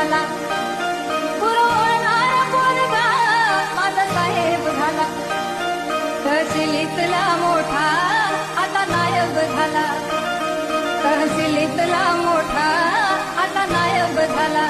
झाला, पुरवणारा पोरगा माझा साहेब झाला. तहसीलीतला मोठा आता नायब झाला, तहसीलीतला मोठा आता नायब झाला.